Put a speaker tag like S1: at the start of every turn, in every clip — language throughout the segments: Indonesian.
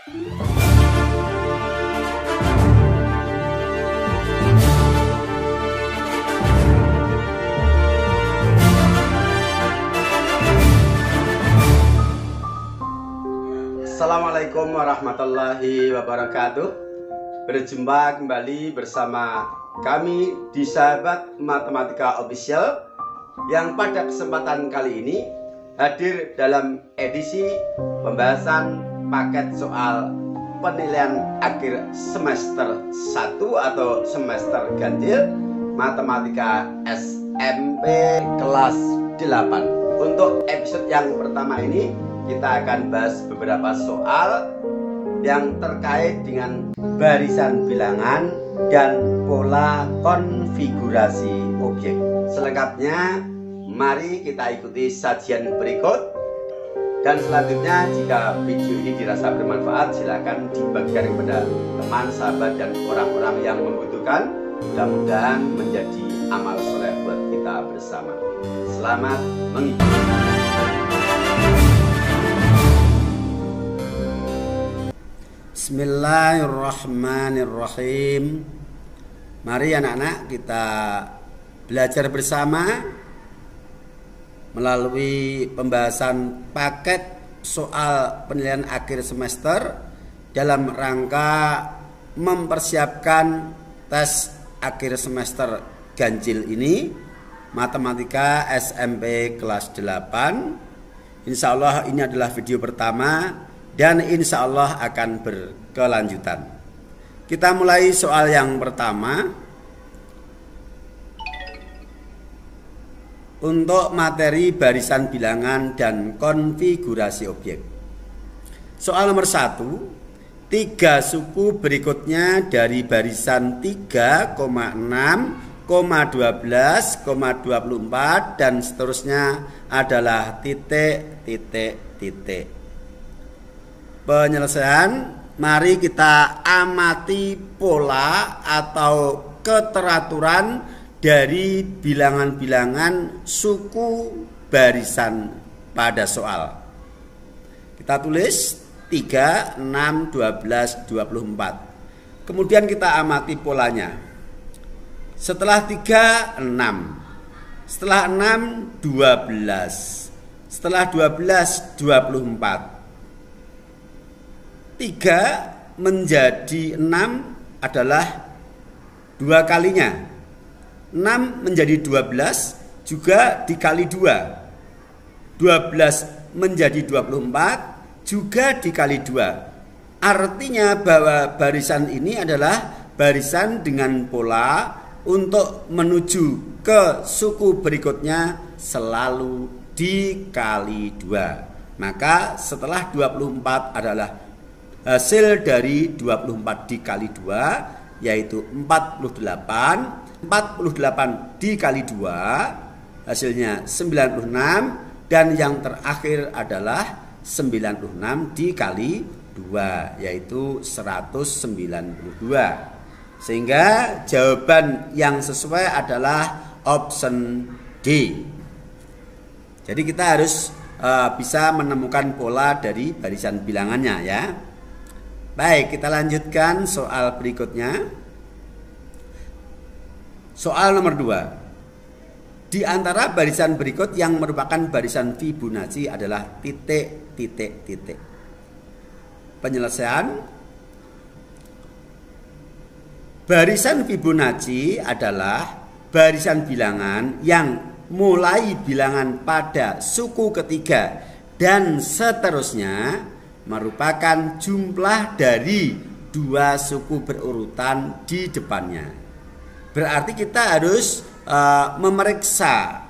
S1: Assalamualaikum warahmatullahi wabarakatuh. Berjumpa kembali bersama kami di Sahabat Matematika Official, yang pada kesempatan kali ini hadir dalam edisi pembahasan paket soal penilaian akhir semester 1 atau semester ganjil Matematika SMP kelas 8. Untuk episode yang pertama ini kita akan bahas beberapa soal yang terkait dengan barisan bilangan dan pola konfigurasi objek. Selengkapnya mari kita ikuti sajian berikut. Dan selanjutnya, jika video ini dirasa bermanfaat, silakan dibagikan kepada teman, sahabat, dan orang-orang yang membutuhkan. Mudah-mudahan menjadi amal soleh buat kita bersama. Selamat mengikuti. Bismillahirrahmanirrahim. Mari anak-anak kita belajar bersama melalui pembahasan paket soal penilaian akhir semester dalam rangka mempersiapkan tes akhir semester ganjil ini Matematika SMP kelas 8. Insya Allah ini adalah video pertama dan insya Allah akan berkelanjutan. Kita mulai soal yang pertama. Untuk materi barisan bilangan dan konfigurasi objek. Soal nomor 1. 3 suku berikutnya dari barisan 3,6, 12,24 dan seterusnya adalah titik. Penyelesaian, mari kita amati pola atau keteraturan dari bilangan-bilangan suku barisan pada soal. Kita tulis 3, 6, 12, 24. Kemudian kita amati polanya. Setelah 3, 6. Setelah 6, 12. Setelah 12, 24. 3 menjadi 6 adalah 2 kalinya. 6 menjadi 12 juga dikali 2. 12 menjadi 24 juga dikali 2. Artinya bahwa barisan ini adalah barisan dengan pola untuk menuju ke suku berikutnya selalu dikali 2. Maka setelah 24 adalah hasil dari 24 dikali 2 yaitu 48. 48 dikali 2 hasilnya 96, dan yang terakhir adalah 96 dikali 2 yaitu 192. Sehingga jawaban yang sesuai adalah option D. Jadi kita harus bisa menemukan pola dari barisan bilangannya ya. Baik, kita lanjutkan soal berikutnya. Soal nomor 2. Di antara barisan berikut yang merupakan barisan Fibonacci adalah titik. Penyelesaian. Barisan Fibonacci adalah barisan bilangan yang mulai bilangan pada suku ketiga dan seterusnya merupakan jumlah dari 2 suku berurutan di depannya. Berarti kita harus memeriksa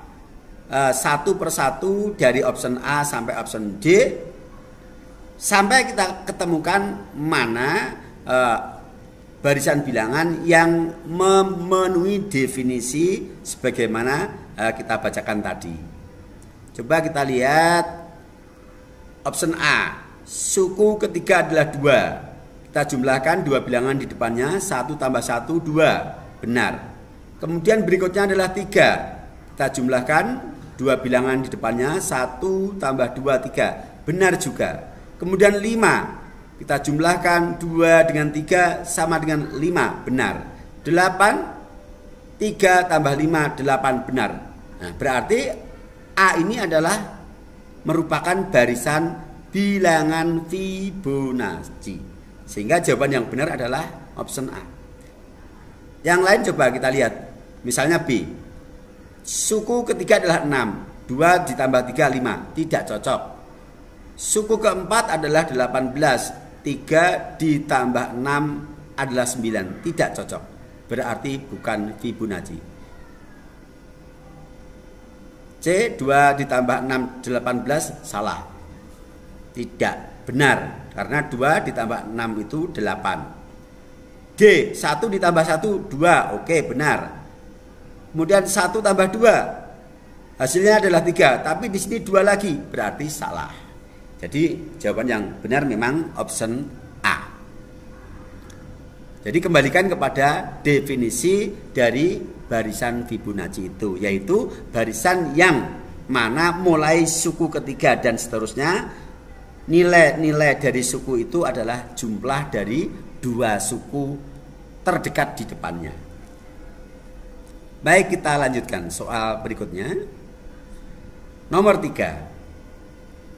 S1: satu persatu dari option A sampai option D sampai kita ketemukan mana barisan bilangan yang memenuhi definisi sebagaimana kita bacakan tadi. Coba kita lihat option A. Suku ketiga adalah 2. Kita jumlahkan 2 bilangan di depannya, 1 tambah 1 2. Benar. Kemudian berikutnya adalah 3. Kita jumlahkan 2 bilangan di depannya, 1 tambah 2 3. Benar juga. Kemudian 5. Kita jumlahkan 2 dengan 3 sama dengan 5, benar. 8, 3 tambah 5, 8, benar. Nah, berarti A ini adalah merupakan barisan bilangan Fibonacci. Sehingga jawaban yang benar adalah option A. Yang lain coba kita lihat. Misalnya B. Suku ketiga adalah 6. 2 ditambah 3, 5. Tidak cocok. Suku keempat adalah 18. 3 ditambah 6 adalah 9. Tidak cocok. Berarti bukan Fibonacci. C. 2 ditambah 6, 18. Salah. Tidak benar. Karena 2 ditambah 6 itu 8. D. 1 ditambah 1, 2. Oke, benar. Kemudian 1 tambah 2. Hasilnya adalah 3. Tapi di sini 2 lagi. Berarti salah. Jadi jawaban yang benar memang option A. Jadi kembalikan kepada definisi dari barisan Fibonacci itu, yaitu barisan yang mana mulai suku ketiga dan seterusnya, nilai-nilai dari suku itu adalah jumlah dari 2 suku terdekat di depannya. Baik, kita lanjutkan soal berikutnya. Nomor 3.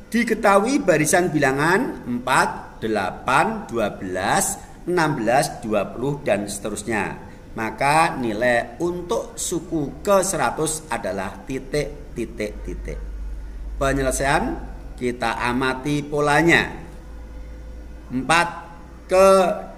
S1: Diketahui barisan bilangan 4, 8, 12, 16, 20 dan seterusnya. Maka nilai untuk suku ke-100 adalah titik, titik, titik. Penyelesaian kita amati polanya. 4 ke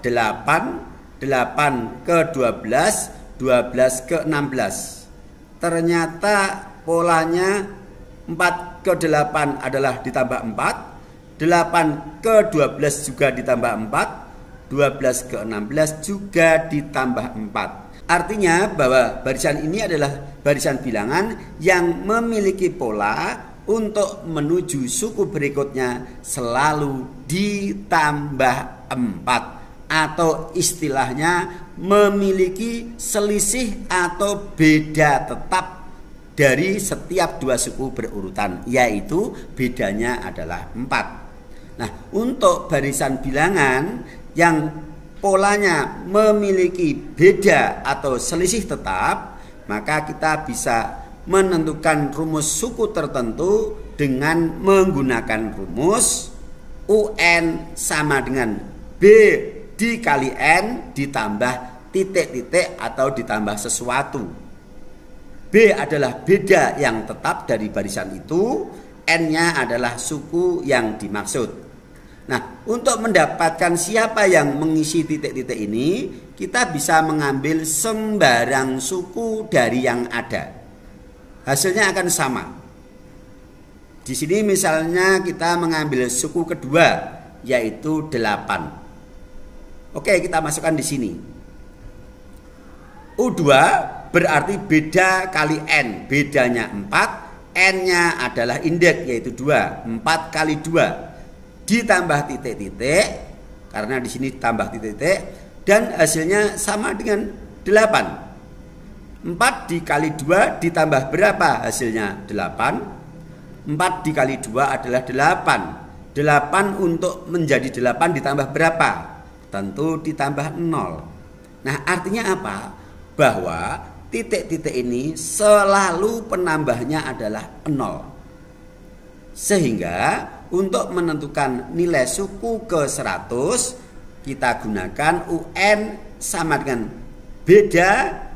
S1: 8, 8 ke 12, 12 ke 16. Ternyata polanya 4 ke 8 adalah ditambah 4, 8 ke 12 juga ditambah 4, 12 ke 16 juga ditambah 4. Artinya bahwa barisan ini adalah barisan bilangan yang memiliki pola untuk menuju suku berikutnya selalu ditambah 4, atau istilahnya memiliki selisih atau beda tetap dari setiap 2 suku berurutan, yaitu bedanya adalah 4. Nah, untuk barisan bilangan yang polanya memiliki beda atau selisih tetap, maka kita bisa menentukan rumus suku tertentu dengan menggunakan rumus UN sama dengan B dikali N ditambah titik-titik atau ditambah sesuatu. B adalah beda yang tetap dari barisan itu, N-nya adalah suku yang dimaksud. Nah, untuk mendapatkan siapa yang mengisi titik-titik ini, kita bisa mengambil sembarang suku dari yang ada. Hasilnya akan sama. Di sini misalnya kita mengambil suku kedua, yaitu 8. Oke, kita masukkan di sini. U2 berarti beda kali N, bedanya 4, N-nya adalah indeks yaitu 2, 4 kali 2 ditambah titik-titik, karena di sini tambah titik-titik, dan hasilnya sama dengan 8. 4 dikali 2 ditambah berapa hasilnya? 8. 4 dikali 2 adalah 8. 8 untuk menjadi 8 ditambah berapa? Tentu ditambah 0. Nah, artinya apa? Bahwa titik-titik ini selalu penambahnya adalah 0. Sehingga untuk menentukan nilai suku ke-100 kita gunakan UN sama dengan beda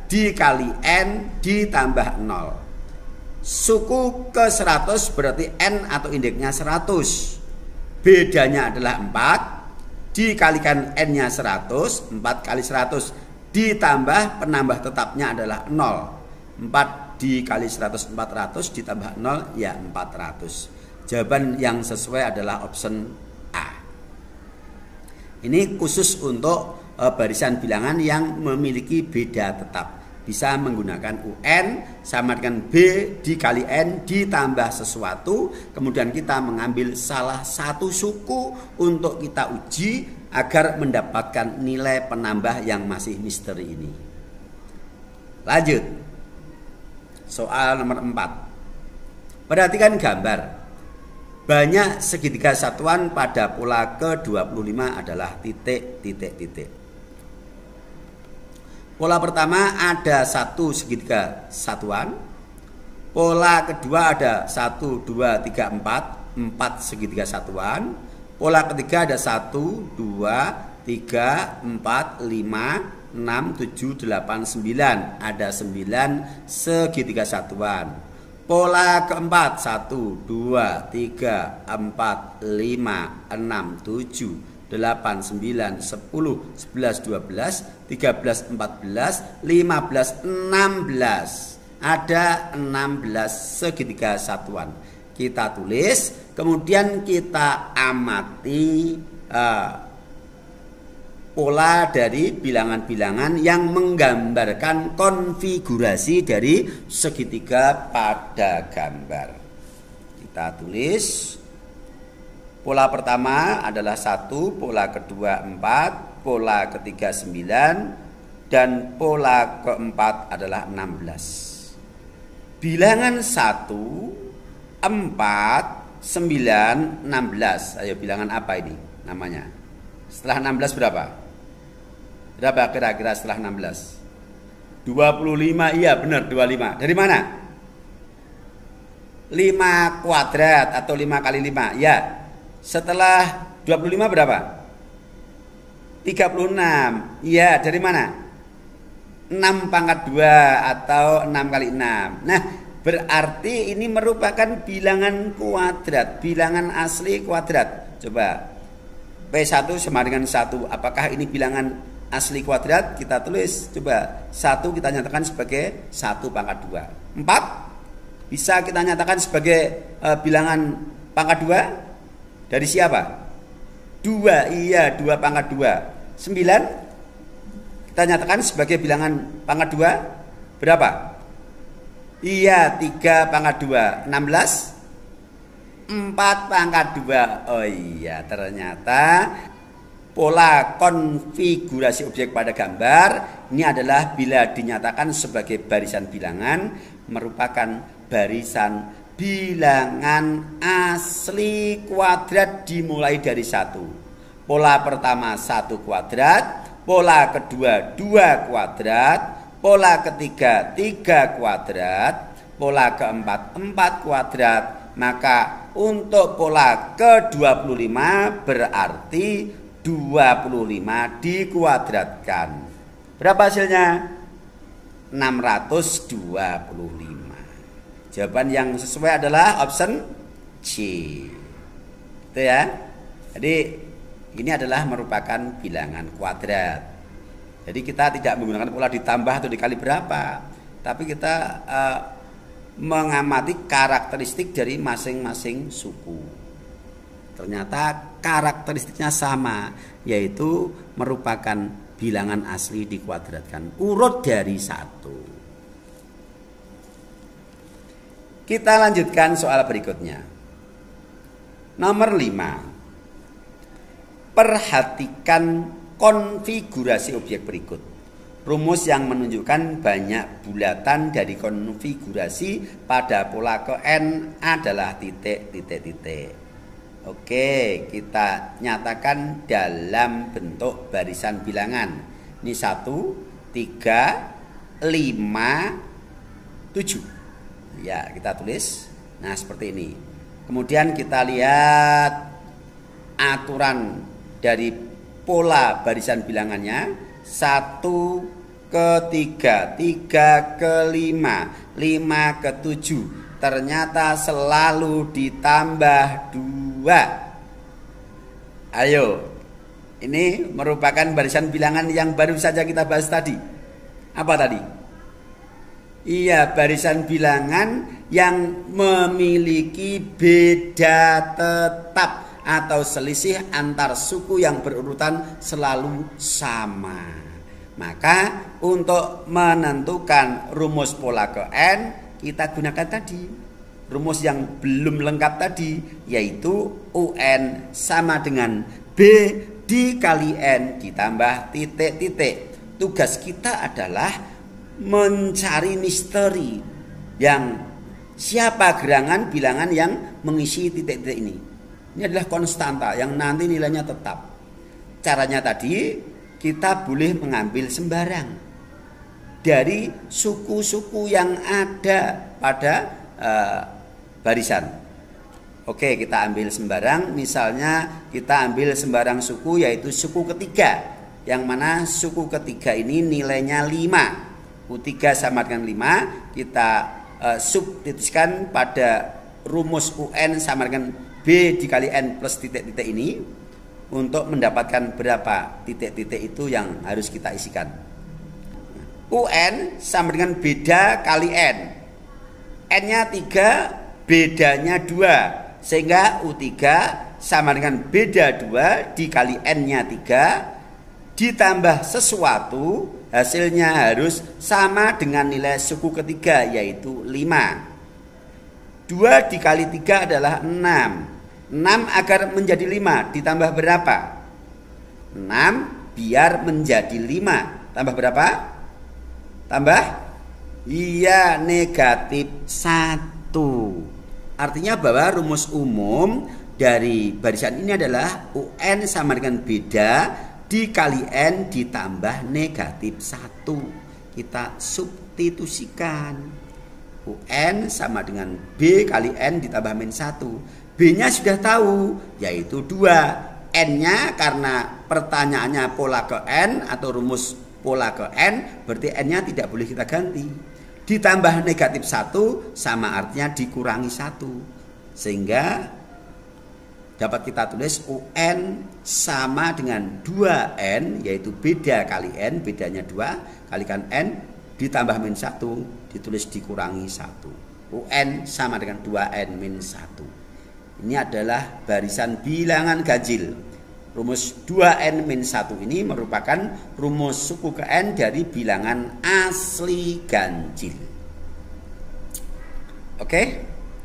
S1: dikali N ditambah 0. Suku ke-100 berarti N atau indeksnya 100. Bedanya adalah 4 dikalikan N-nya 100, 4 kali 100 ditambah penambah tetapnya adalah 0. 4 dikali 100, 400 ditambah 0 ya 400. Jawaban yang sesuai adalah option A. Ini khusus untuk barisan bilangan yang memiliki beda tetap. Bisa menggunakan UN sama dengan B dikali N ditambah sesuatu. Kemudian kita mengambil salah satu suku untuk kita uji agar mendapatkan nilai penambah yang masih misteri ini. Lanjut. Soal nomor 4. Perhatikan gambar. Banyak segitiga satuan pada pola ke-25 adalah titik, titik, titik. Pola pertama ada satu segitiga satuan. Pola kedua ada 1, 2, 3, 4, 4 segitiga satuan. Pola ketiga ada 1, 2, 3, 4, 5, 6, 7, 8, 9. Ada 9 segitiga satuan. Pola keempat 1, 2, 3, 4, 5, 6, 7, 8, 9, 10, 11, 12, 13, 14, 15, 16. Ada 16 segitiga satuan. Kita tulis, kemudian kita amati pola dari bilangan-bilangan yang menggambarkan konfigurasi dari segitiga pada gambar. Kita tulis, pola pertama adalah 1, pola kedua 4, pola ketiga 9, dan pola keempat adalah 16. Bilangan 1, 4, 9, 16. Ayo, bilangan apa ini namanya? Setelah 16 berapa? Berapa kira-kira setelah 16? 25, iya benar 25. Dari mana? 5 kuadrat atau 5 kali 5. Ya. Setelah 25 berapa? 36. Iya, dari mana? 6 pangkat 2 atau 6 kali 6. Nah, berarti ini merupakan bilangan kuadrat, bilangan asli kuadrat. Coba P1 sama dengan 1. Apakah ini bilangan asli kuadrat? Kita tulis. Coba 1 kita nyatakan sebagai 1 pangkat 2. 4 bisa kita nyatakan sebagai bilangan pangkat 2. Dari siapa? 2. Iya, 2 pangkat 2. 9 kita nyatakan sebagai bilangan pangkat 2. Berapa? Iya, 3 pangkat 2. 16 4 pangkat 2. Oh iya, ternyata pola konfigurasi objek pada gambar ini adalah bila dinyatakan sebagai barisan bilangan merupakan barisan bilangan asli kuadrat dimulai dari 1. Pola pertama 1 kuadrat, pola kedua 2 kuadrat, pola ketiga 3 kuadrat, pola keempat 4 kuadrat. Maka untuk pola ke-25 berarti 25 dikuadratkan. Berapa hasilnya? 625. Jawaban yang sesuai adalah option C. Itu ya. Jadi ini adalah merupakan bilangan kuadrat. Jadi kita tidak menggunakan pola ditambah atau dikali berapa, tapi kita mengamati karakteristik dari masing-masing suku. Ternyata karakteristiknya sama, yaitu merupakan bilangan asli dikuadratkan urut dari 1. Kita lanjutkan soal berikutnya. Nomor 5. Perhatikan konfigurasi objek berikut. Rumus yang menunjukkan banyak bulatan dari konfigurasi pada pola ke N adalah titik, titik, titik. Oke, kita nyatakan dalam bentuk barisan bilangan. Ini 1, 3, 5, 7. Ya, kita tulis. Nah, seperti ini. Kemudian kita lihat aturan dari pola barisan bilangannya. 1 ke 3, 3 ke 5, 5 ke 7. Ternyata selalu ditambah 2. Ayo, ini merupakan barisan bilangan yang baru saja kita bahas tadi. Apa tadi? Iya, barisan bilangan yang memiliki beda tetap atau selisih antar suku yang berurutan selalu sama. Maka untuk menentukan rumus pola ke N, kita gunakan tadi rumus yang belum lengkap tadi, yaitu UN sama dengan B dikali N ditambah titik-titik. Tugas kita adalah mencari misteri yang siapa gerangan bilangan yang mengisi titik-titik ini. Ini adalah konstanta yang nanti nilainya tetap. Caranya tadi, kita boleh mengambil sembarang dari suku-suku yang ada pada barisan. Oke, kita ambil sembarang. Misalnya kita ambil sembarang suku, yaitu suku ketiga, yang mana suku ketiga ini nilainya 5. U3 sama dengan 5. Kita substitusikan pada rumus UN sama dengan B dikali N plus titik-titik ini untuk mendapatkan berapa titik-titik itu yang harus kita isikan. UN sama dengan beda kali N. N-nya 3, bedanya 2. Sehingga U3 sama dengan beda 2 dikali N-nya 3 ditambah sesuatu, hasilnya harus sama dengan nilai suku ketiga, yaitu 5. 2 dikali 3 adalah 6. 6 agar menjadi 5 ditambah berapa? 6 biar menjadi 5. Tambah berapa? Tambah? Iya, negatif 1. Artinya bahwa rumus umum dari barisan ini adalah UN sama dengan beda dikali N ditambah negatif 1. Kita substitusikan. UN sama dengan B kali N ditambah min 1. B-nya sudah tahu, yaitu 2. N-nya karena pertanyaannya pola ke N atau rumus pola ke N, berarti N-nya tidak boleh kita ganti. Ditambah negatif 1 sama artinya dikurangi 1. Sehingga dapat kita tulis UN sama dengan 2N, yaitu beda kali N, bedanya 2, kalikan N, ditambah min 1, ditulis dikurangi 1. UN sama dengan 2N min 1. Ini adalah barisan bilangan ganjil. Rumus 2N min 1 ini merupakan rumus suku ke N dari bilangan asli ganjil. Oke,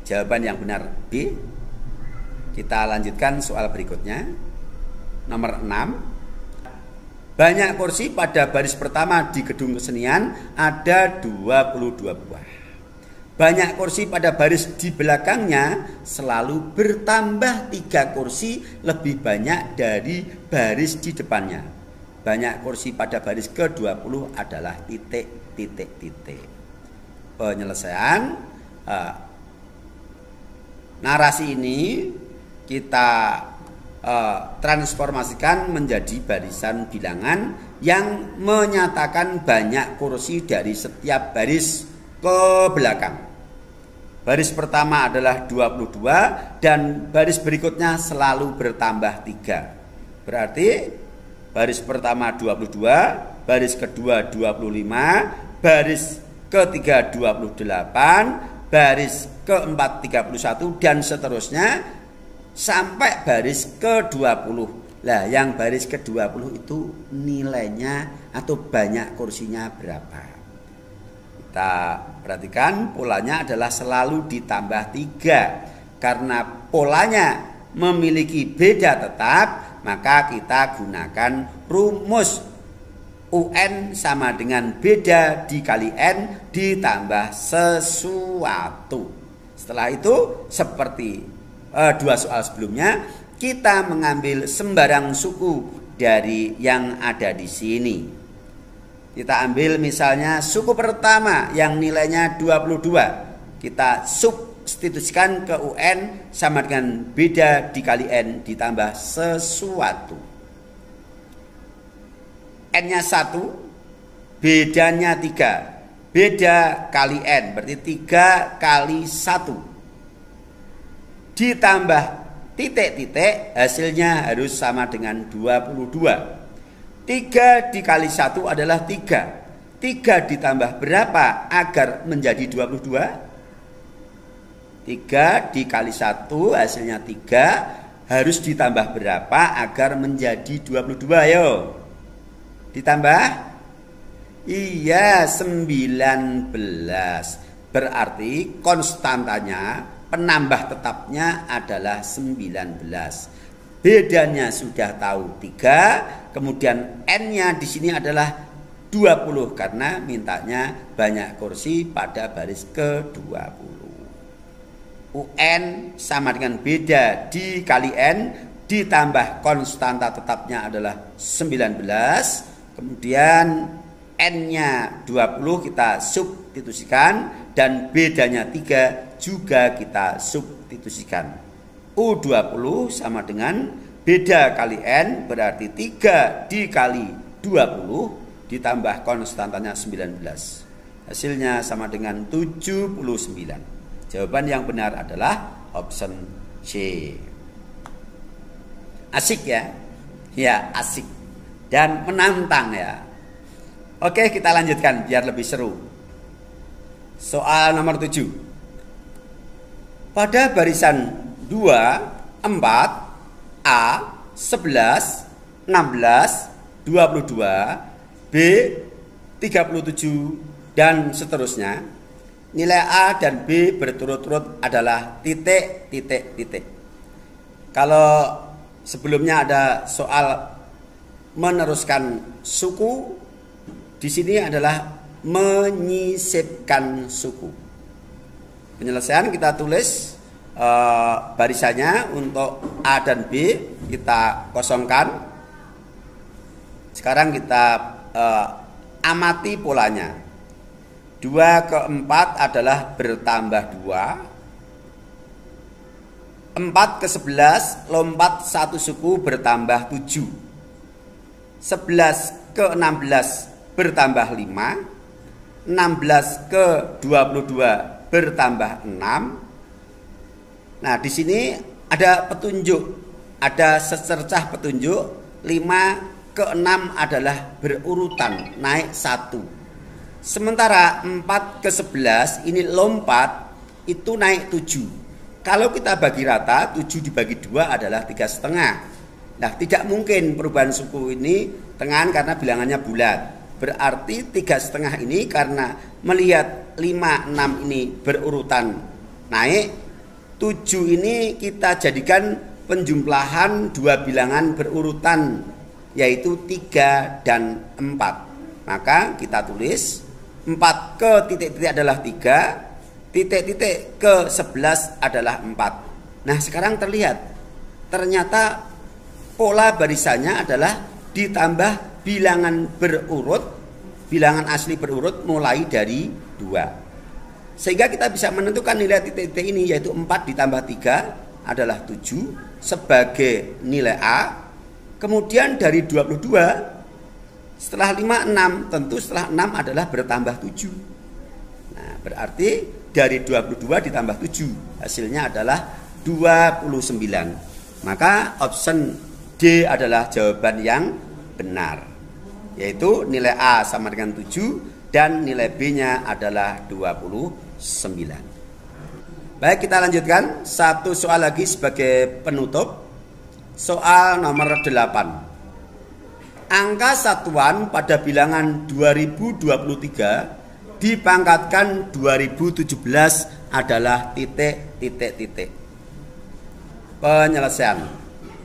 S1: jawaban yang benar B. Kita lanjutkan soal berikutnya. Nomor 6. Banyak kursi pada baris pertama di gedung kesenian ada 22 buah. Banyak kursi pada baris di belakangnya selalu bertambah 3 kursi lebih banyak dari baris di depannya. Banyak kursi pada baris ke-20 adalah titik. Penyelesaian narasi ini kita transformasikan menjadi barisan bilangan yang menyatakan banyak kursi dari setiap baris ke belakang. Baris pertama adalah 22 dan baris berikutnya selalu bertambah 3. Berarti baris pertama 22, baris kedua 25, baris ketiga 28, baris keempat 31 dan seterusnya sampai baris ke-20. Lah, yang baris ke-20 itu nilainya atau banyak kursinya berapa? Kita perhatikan polanya adalah selalu ditambah 3. Karena polanya memiliki beda tetap, maka kita gunakan rumus UN sama dengan beda dikali N ditambah sesuatu. Setelah itu seperti 2 soal sebelumnya, kita mengambil sembarang suku dari yang ada di sini. Kita ambil misalnya suku pertama yang nilainya 22. Kita substitusikan ke UN sama dengan beda dikali N ditambah sesuatu. N-nya 1, bedanya 3. Beda kali N berarti 3 kali 1. Ditambah titik-titik, hasilnya harus sama dengan 22. 3 dikali 1 adalah 3. 3 ditambah berapa agar menjadi 22? 3 dikali 1 hasilnya 3. Harus ditambah berapa agar menjadi 22? Ayo. Ditambah? Iya, 19. Berarti konstantanya, penambah tetapnya adalah 19. Bedanya sudah tahu 3, kemudian N-nya di sini adalah 20 karena mintanya banyak kursi pada baris ke-20. UN sama dengan beda dikali N ditambah konstanta tetapnya adalah 19, kemudian N-nya 20 kita substitusikan dan bedanya 3 juga kita substitusikan. U20 sama dengan beda kali N berarti 3 dikali 20 ditambah konstantanya 19. Hasilnya sama dengan 79. Jawaban yang benar adalah option C. Asik ya? Ya, asik. Dan menantang ya. Oke, kita lanjutkan biar lebih seru. Soal nomor 7. Pada barisan 2, 4, A, 11, 16, 22, B, 37, dan seterusnya, nilai A dan B berturut-turut adalah titik, titik, titik. Kalau sebelumnya ada soal meneruskan suku, di sini adalah menyisipkan suku. Penyelesaian kita tulis barisannya untuk A dan B kita kosongkan. Sekarang kita amati polanya. 2 ke 4 adalah bertambah 2. 4 ke 11 lompat 1 suku bertambah 7. 11 ke 16 bertambah 5. 16 ke 22 bertambah 6. Nah, di sini ada petunjuk, ada secercah petunjuk. 5 ke 6 adalah berurutan naik 1. Sementara 4 ke 11 ini lompat itu naik 7. Kalau kita bagi rata 7 dibagi 2 adalah 3,5. Nah, tidak mungkin perubahan suku ini tengahan karena bilangannya bulat. Berarti 3,5 ini karena melihat 5, 6 ini berurutan naik, 7 ini kita jadikan penjumlahan dua bilangan berurutan, yaitu 3 dan 4. Maka kita tulis 4 ke titik-titik adalah 3, titik-titik ke 11 adalah 4. Nah, sekarang terlihat ternyata pola barisannya adalah ditambah bilangan berurut, bilangan asli berurut mulai dari 2. Sehingga kita bisa menentukan nilai titik-titik ini, yaitu 4 ditambah 3 adalah 7 sebagai nilai A. Kemudian dari 22 setelah 5, 6, tentu setelah 6 adalah bertambah 7. Nah, berarti dari 22 ditambah 7 hasilnya adalah 29. Maka option D adalah jawaban yang benar, yaitu nilai A sama dengan 7 dan nilai B-nya adalah 29. Baik, kita lanjutkan satu soal lagi sebagai penutup. Soal nomor 8. Angka satuan pada bilangan 2023 dipangkatkan 2017 adalah titik, titik, titik. Penyelesaian.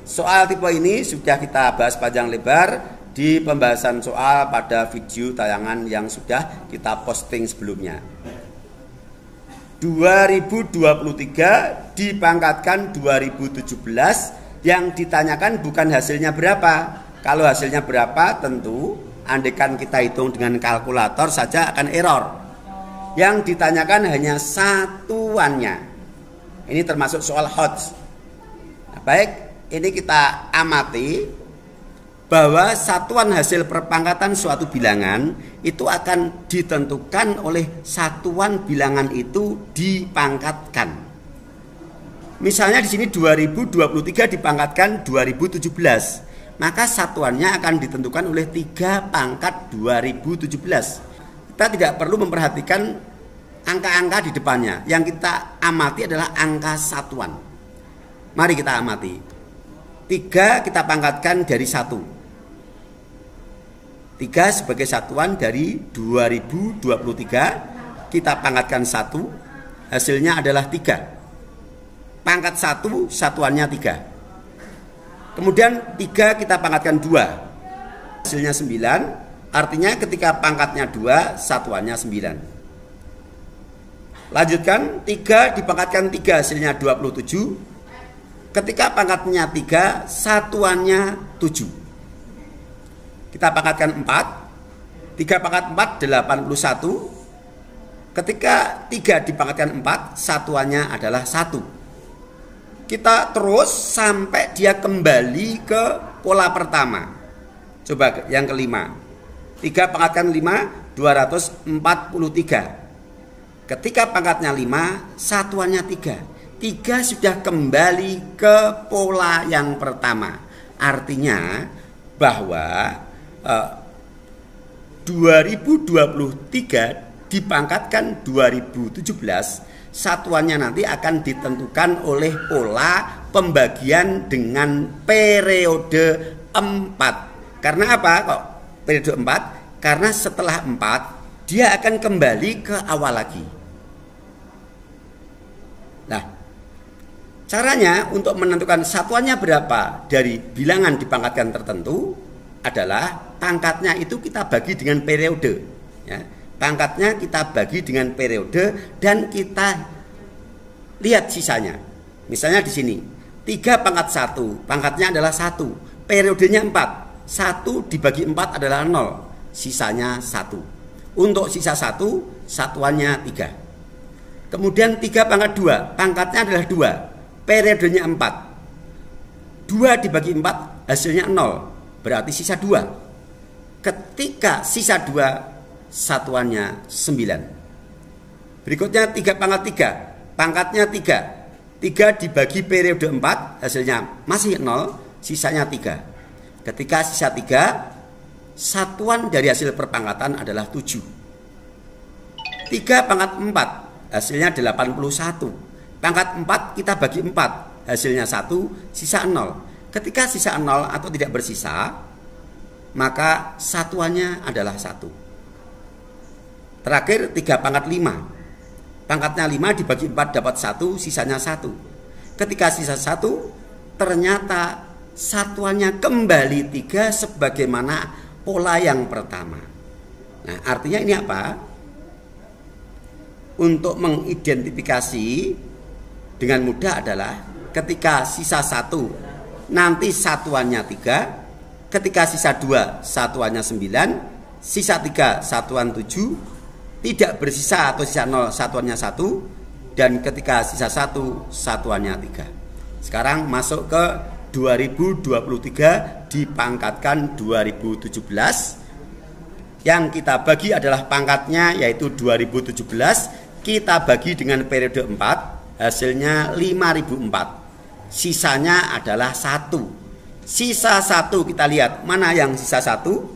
S1: Soal tipe ini sudah kita bahas panjang lebar di pembahasan soal pada video tayangan yang sudah kita posting sebelumnya. 2023 dipangkatkan 2017, yang ditanyakan bukan hasilnya berapa. Kalau hasilnya berapa tentu andaikan kita hitung dengan kalkulator saja akan error. Yang ditanyakan hanya satuannya. Ini termasuk soal Hodge. Nah, baik, ini kita amati bahwa satuan hasil perpangkatan suatu bilangan itu akan ditentukan oleh satuan bilangan itu dipangkatkan. Misalnya di sini 2023 dipangkatkan 2017. Maka satuannya akan ditentukan oleh 3 pangkat 2017. Kita tidak perlu memperhatikan angka-angka di depannya. Yang kita amati adalah angka satuan. Mari kita amati. 3 kita pangkatkan dari 1. 3 sebagai satuan dari 2023. Kita pangkatkan 1. Hasilnya adalah 3. Pangkat 1 satuannya 3. Kemudian 3 kita pangkatkan 2. Hasilnya 9. Artinya ketika pangkatnya 2, satuannya 9. Lanjutkan, 3 dipangkatkan 3 hasilnya 27. Ketika pangkatnya 3, satuannya 7. Kita pangkatkan 4. 3 pangkat 4, 81. Ketika 3 dipangkatkan 4, satuannya adalah 1. Kita terus sampai dia kembali ke pola pertama. Coba yang kelima. 3 pangkatkan 5, 243. Ketika pangkatnya 5, satuannya 3. 3 sudah kembali ke pola yang pertama. Artinya bahwa 2023 dipangkatkan 2017, satuannya nanti akan ditentukan oleh pola pembagian dengan periode 4. Karena apa kok periode 4? Karena setelah 4 dia akan kembali ke awal lagi. Nah, caranya untuk menentukan satuannya berapa dari bilangan dipangkatkan tertentu adalah pangkatnya itu kita bagi dengan periode. Ya, pangkatnya kita bagi dengan periode dan kita lihat sisanya. Misalnya di sini 3 pangkat 1, pangkatnya adalah 1, periodenya 4. 1 dibagi 4 adalah 0, sisanya 1. Untuk sisa 1, satuannya 3. Kemudian 3 pangkat 2, pangkatnya adalah 2, periodenya 4. 2 dibagi 4 hasilnya 0, berarti sisa 2. Ketika sisa 2, satuannya 9. Berikutnya 3 pangkat 3, pangkatnya 3. 3 dibagi periode 4 hasilnya masih 0, sisanya 3. Ketika sisa 3, satuan dari hasil perpangkatan adalah 7. 3 pangkat 4 hasilnya 81. Pangkat 4 kita bagi 4 hasilnya 1, sisa 0. Ketika sisa 0 atau tidak bersisa, maka satuannya adalah 1. Terakhir 3 pangkat 5. Pangkatnya 5 dibagi 4 dapat 1, sisanya 1. Ketika sisa 1, ternyata satuannya kembali 3 sebagaimana pola yang pertama. Nah, artinya ini apa? Untuk mengidentifikasi dengan mudah adalah ketika sisa 1 nanti satuannya 3, ketika sisa 2 satuannya 9, sisa 3 satuan 7, tidak bersisa atau sisa 0 satuannya 1, dan ketika sisa 1 satuannya 3. Sekarang masuk ke 2023 dipangkatkan 2017. Yang kita bagi adalah pangkatnya yaitu 2017, kita bagi dengan periode 4, hasilnya 5004. Sisanya adalah 1. Sisa 1 kita lihat mana yang sisa 1?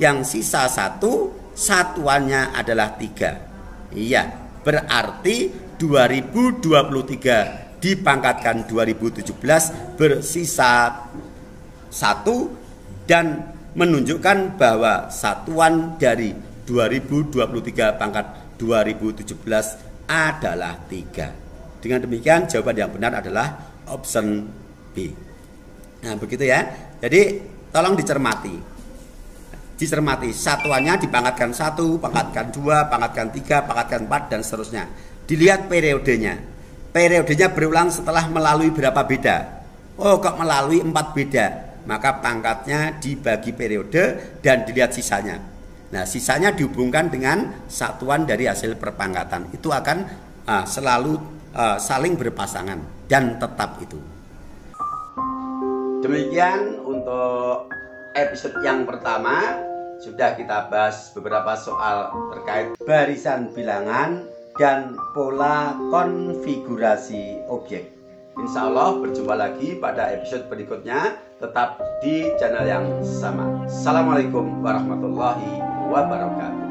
S1: Yang sisa 1 satuannya adalah 3. Iya, berarti 2023 dipangkatkan 2017 bersisa 1 dan menunjukkan bahwa satuan dari 2023 pangkat 2017 adalah 3. Dengan demikian jawaban yang benar adalah option B. Nah, begitu ya. Jadi tolong dicermati. Dicermati satuannya dipangkatkan 1, pangkatkan 2, pangkatkan 3, pangkatkan 4 dan seterusnya. Dilihat periodenya. Periodenya berulang setelah melalui berapa beda? Oh, kok melalui 4 beda? Maka pangkatnya dibagi periode dan dilihat sisanya. Nah, sisanya dihubungkan dengan satuan dari hasil perpangkatan. Itu akan selalu saling berpasangan dan tetap itu. Demikian untuk episode yang pertama. Sudah kita bahas beberapa soal terkait barisan bilangan dan pola konfigurasi objek. Insya Allah berjumpa lagi pada episode berikutnya. Tetap di channel yang sama. Assalamualaikum warahmatullahi wabarakatuh.